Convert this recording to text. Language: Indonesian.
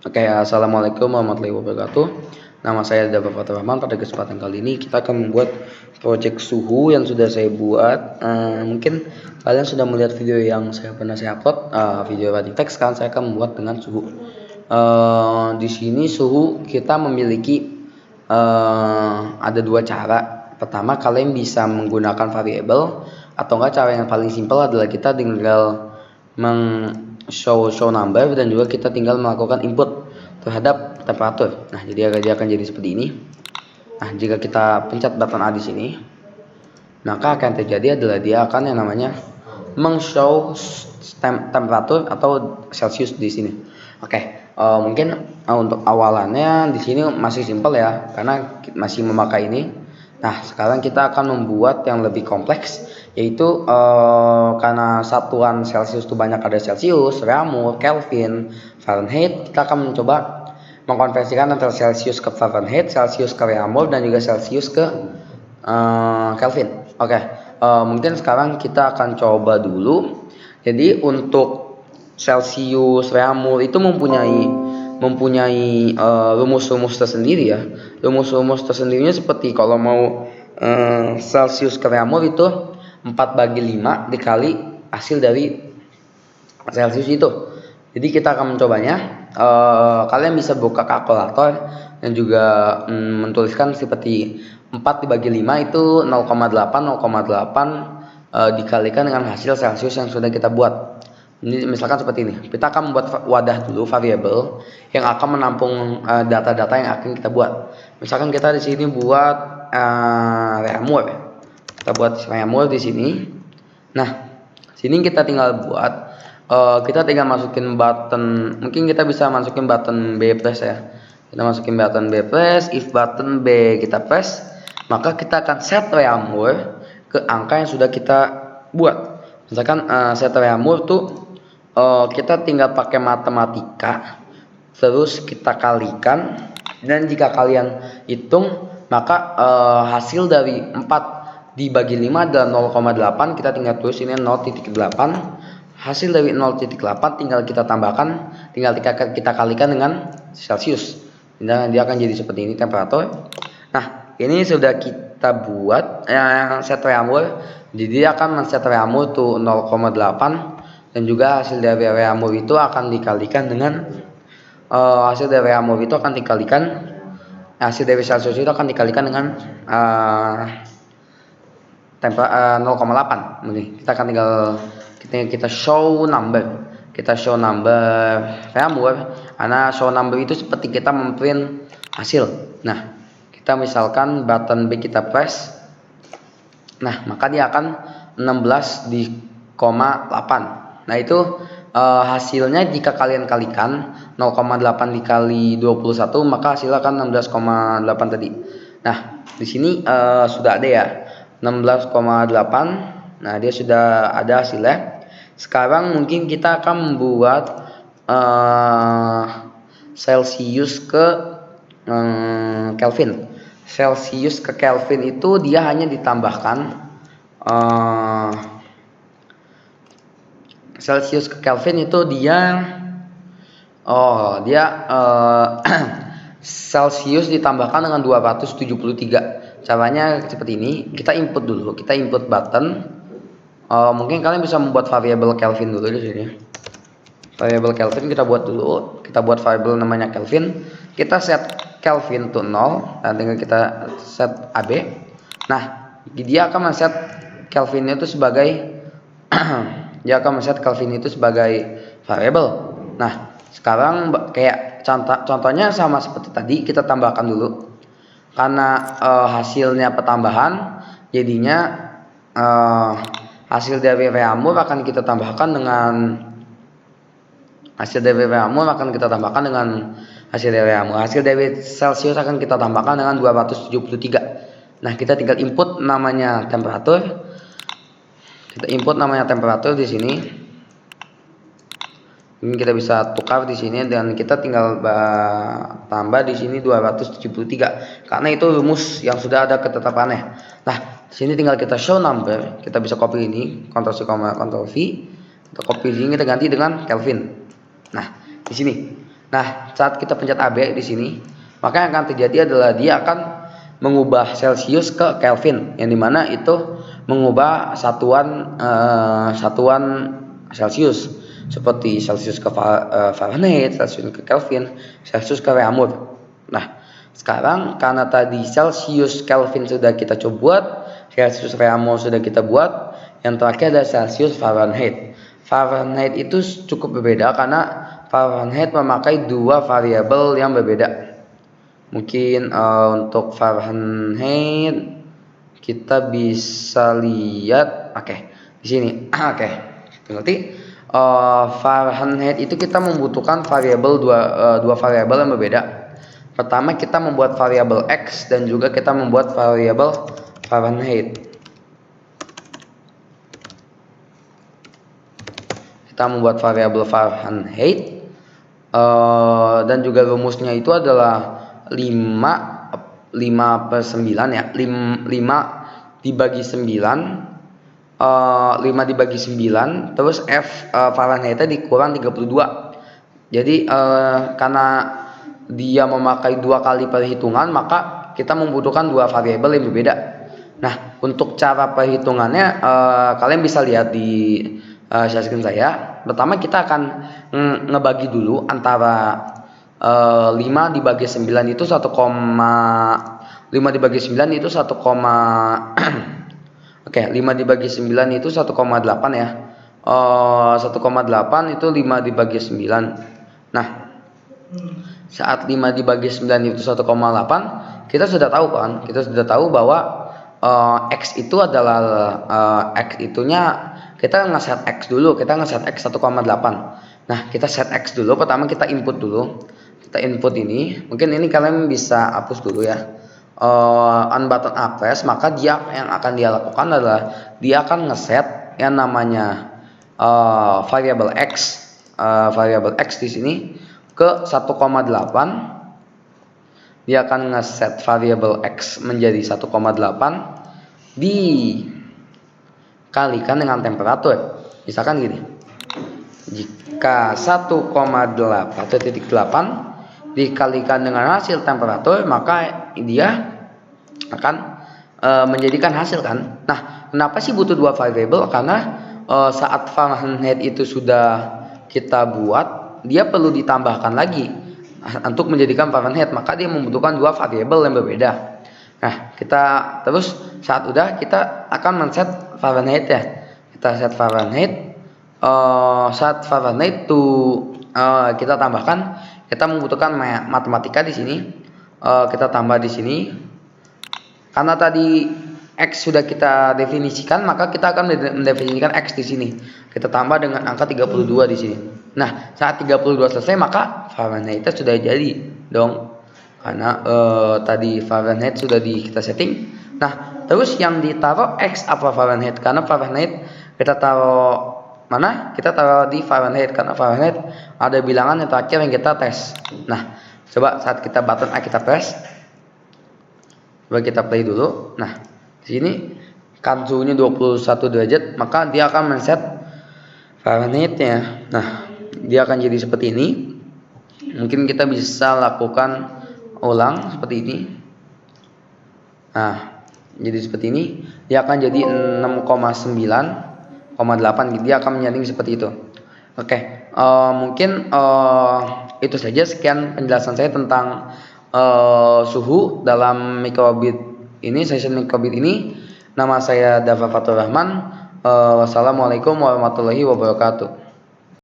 Oke, assalamualaikum warahmatullahi wabarakatuh. Nama saya David Fatur Rahman. Pada kesempatan kali ini kita akan membuat project suhu yang sudah saya buat. Mungkin kalian sudah melihat video yang pernah saya upload, video writing text. Sekarang saya akan membuat dengan suhu. Di sini suhu kita memiliki ada dua cara. Pertama, kalian bisa menggunakan variabel, atau enggak cara yang paling simpel adalah kita tinggal show number dan juga kita tinggal melakukan input terhadap temperatur. Nah, jadi dia akan jadi seperti ini. Nah, jika kita pencet button A di sini, maka akan terjadi adalah dia akan yang namanya show temperatur atau Celsius di sini. Oke, mungkin untuk awalannya di sini masih simpel ya, karena masih memakai ini. Nah, sekarang kita akan membuat yang lebih kompleks, yaitu karena satuan Celsius itu banyak, ada Celsius, Reaumur, Kelvin, Fahrenheit. Kita akan mencoba mengkonversikan antara Celsius ke Fahrenheit, Celsius ke Reaumur, dan juga Celsius ke Kelvin. Oke, mungkin sekarang kita akan coba dulu. Jadi untuk Celsius, Reaumur itu mempunyai rumus-rumus tersendiri ya. Rumus-rumus tersendirinya seperti kalau mau Celsius ke Reaumur itu 4/5 dikali hasil dari Celsius itu. Jadi kita akan mencobanya. Kalian bisa buka kalkulator dan juga menuliskan seperti 4/5 itu 0,8 dikalikan dengan hasil Celsius yang sudah kita buat. Ini misalkan seperti ini. Kita akan membuat wadah dulu, variabel yang akan menampung data-data yang akan kita buat. Misalkan kita di sini buat Reaumur. Kita buat Reaumur di sini. Nah, sini kita tinggal buat, kita tinggal masukin button. Mungkin kita bisa masukin button B press ya. Kita masukin button B press. If button B kita press, maka kita akan set Reaumur ke angka yang sudah kita buat. Misalkan set Reaumur tuh kita tinggal pakai matematika, terus kita kalikan, dan jika kalian hitung maka hasil dari 4/5 adalah 0,8. Kita tinggal tulis ini 0,8. Hasil dari 0,8 tinggal kita tambahkan, tinggal kita kalikan dengan Celsius. Dan dia akan jadi seperti ini temperatur. Nah, ini sudah kita buat set Reaumur. Jadi dia akan men-set Reaumur tuh 0,8, dan juga hasil dari Reaumur itu akan dikalikan dengan hasil dari Reaumur itu akan dikalikan hasil dari Celsius itu akan dikalikan dengan 0,8. Kita akan tinggal kita show number. Kita show number Reaumur, karena show number itu seperti kita memprint hasil. Nah, kita misalkan button B kita press. Nah, maka dia akan 16,8. Nah, itu hasilnya jika kalian kalikan 0,8 dikali 21, maka hasilnya akan 16,8 tadi. Nah, di sini sudah ada ya 16,8. Nah, dia sudah ada hasilnya. Sekarang mungkin kita akan membuat Celsius ke Kelvin. Celsius ke Kelvin itu dia hanya ditambahkan Celsius ke Kelvin itu dia Celsius ditambahkan dengan 273. Caranya seperti ini. Kita input dulu. Kita input button. Mungkin kalian bisa membuat variabel Kelvin dulu di sini. Variabel Kelvin kita buat dulu. Kita buat variabel namanya Kelvin. Kita set Kelvin to 0 dan tinggal kita set AB. Nah, dia akan men-set Kelvin itu sebagai variabel. Nah, sekarang kayak contohnya sama seperti tadi, kita tambahkan dulu. Karena hasilnya pertambahan, jadinya hasil dari Reaumur akan kita tambahkan dengan hasil dari Reaumur. Hasil dari Celsius akan kita tambahkan dengan 273. Nah, kita tinggal input namanya temperatur. Kita input namanya temperatur di sini. Ini kita bisa tukar di sini dan kita tinggal tambah di sini 273 karena itu rumus yang sudah ada ketetapannya. Nah, di sini tinggal kita show number. Kita bisa copy ini, Ctrl C, Ctrl V. Kita copy ini, kita ganti dengan Kelvin. Nah, di sini Nah, saat kita pencet AB di sini, maka yang akan terjadi adalah dia akan mengubah Celsius ke Kelvin, yang dimana itu mengubah satuan Celsius, seperti Celsius ke Fahrenheit, Celsius ke Kelvin, Celsius ke Reaumur. Nah, sekarang karena tadi Celsius Kelvin sudah kita coba buat, Celsius Reaumur sudah kita buat, yang terakhir ada Celsius Fahrenheit. Fahrenheit itu cukup berbeda karena Fahrenheit memakai dua variabel yang berbeda. Mungkin untuk Fahrenheit kita bisa lihat, di sini. Berarti Fahrenheit itu kita membutuhkan variabel dua variabel yang berbeda. Pertama kita membuat variabel X dan juga kita membuat variabel Fahrenheit. Kita membuat variabel Fahrenheit dan juga rumusnya itu adalah 5 per 9 ya. 5 dibagi 9, 5 dibagi 9, terus F Fahrenheit-nya dikurang 32. Jadi karena dia memakai dua kali perhitungan, maka kita membutuhkan dua variabel yang berbeda. Nah, untuk cara perhitungannya kalian bisa lihat di share screen saya. Pertama kita akan ngebagi dulu antara 5 dibagi 9 itu 1, 5 dibagi 9 itu 1, 5 dibagi 9 itu 1,8 ya. 1,8 itu 5 dibagi 9. Nah, saat 5 dibagi 9 itu 1,8, kita sudah tahu kan? Kita sudah tahu bahwa X itu adalah X itunya kita nge-set X dulu, kita nge-set X 1,8. Nah, kita set X dulu, pertama kita input dulu. Kita input ini, mungkin ini kalian bisa hapus dulu ya. On button press, maka dia yang akan dia lakukan adalah dia akan nge-set yang namanya variable X, di sini ke 1,8. Dia akan nge-set variable X menjadi 1,8 dikalikan dengan temperatur. Misalkan gini, jika 1,8 dikalikan dengan hasil temperatur, maka dia akan menjadikan hasil kan. Nah, kenapa sih butuh dua variabel? Karena saat Fahrenheit itu sudah kita buat, dia perlu ditambahkan lagi untuk menjadikan Fahrenheit, maka dia membutuhkan dua variabel yang berbeda. Nah, kita terus saat udah kita akan men-set Fahrenheit ya. Kita set Fahrenheit. Saat Fahrenheit kita tambahkan, kita membutuhkan matematika di sini. Kita tambah di sini. Karena tadi X sudah kita definisikan, maka kita akan mendefinisikan X di sini. Kita tambah dengan angka 32 di sini. Nah, saat 32 selesai, maka Fahrenheit sudah jadi dong. Karena tadi Fahrenheit sudah kita setting. Nah, terus yang ditaruh X apa Fahrenheit? Karena Fahrenheit kita taruh mana? Kita taruh di Fahrenheit karena Fahrenheit ada bilangan yang terakhir yang kita tes. Nah, coba saat kita button A kita press. Coba kita play dulu. Nah, di sini kan suhunya 21 derajat, maka dia akan men-set Fahrenheit-nya. Nah, dia akan jadi seperti ini. Mungkin kita bisa lakukan ulang seperti ini. Nah, jadi seperti ini. Dia akan jadi 6,9,8. Dia akan menyanding seperti itu. Mungkin itu saja sekian penjelasan saya tentang suhu dalam mikrobit ini, session mikrobit ini. Nama saya Dava Fatur Rahman. Wassalamualaikum warahmatullahi wabarakatuh.